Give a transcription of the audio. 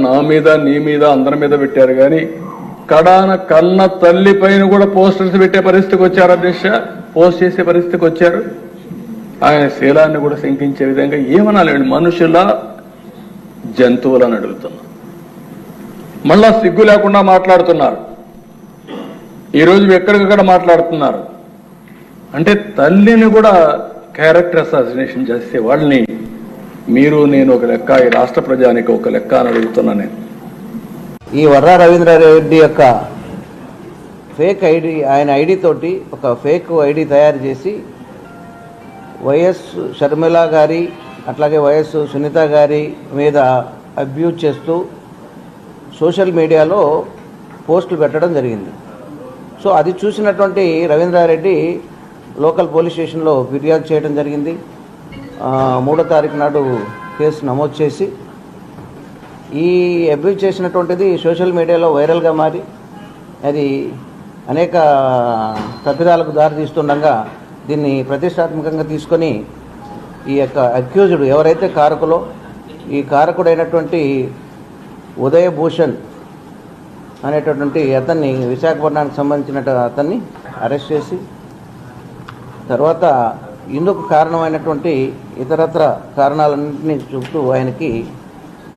నా మీద నీ మీద అందరి మీద పెట్టారు కానీ కడాన కన్న తల్లి పైన కూడా పోస్టర్స్ పెట్టే పరిస్థితికి వచ్చారు. అధ్యక్ష, పోస్ట్ చేసే పరిస్థితికి వచ్చారు. ఆయన శీలాన్ని కూడా శంకించే విధంగా ఏమనాలండి, మనుషుల జంతువులని అడుగుతున్నా. మళ్ళా సిగ్గు లేకుండా మాట్లాడుతున్నారు. ఈరోజు ఎక్కడికక్కడ మాట్లాడుతున్నారు. అంటే తల్లిని కూడా క్యారెక్టర్ అసాసినేషన్ చేస్తే వాళ్ళని మీరు నేను ఒక లెక్క, ఈ రాష్ట్ర ప్రజానికి ఒక లెక్క అని అడుగుతున్నా నేను. ఈ వర్రా రవీంద్రారెడ్డి యొక్క ఫేక్ ఐడి, ఆయన ఐడి తోటి ఒక ఫేక్ ఐడి తయారు చేసి వైఎస్ షర్మిల గారి అట్లాగే వైఎస్ సునీత గారి మీద అబ్యూజ్ చేస్తూ సోషల్ మీడియాలో పోస్టులు పెట్టడం జరిగింది. సో అది చూసినటువంటి రవీంద్రారెడ్డి లోకల్ పోలీస్ స్టేషన్లో ఫిర్యాదు చేయడం జరిగింది. 3వ తారీఖు నాడు కేసు నమోదు చేసి ఈ అబ్యూజ్ చేసినటువంటిది సోషల్ మీడియాలో వైరల్గా మారి అది అనేక తప్పిదాలకు దారితీస్తుండగా దీన్ని ప్రతిష్టాత్మకంగా తీసుకొని ఈ యొక్క అక్యూజ్డ్ ఎవరైతే కారకులో ఈ కారకుడైనటువంటి ఉదయ్ భూషణ్ అనేటటువంటి అతన్ని, విశాఖపట్నానికి సంబంధించిన అతన్ని అరెస్ట్ చేసి తర్వాత ఇందుకు కారణమైనటువంటి ఇతరత్ర కారణాలన్నింటినీ చూపుతూ ఆయనకి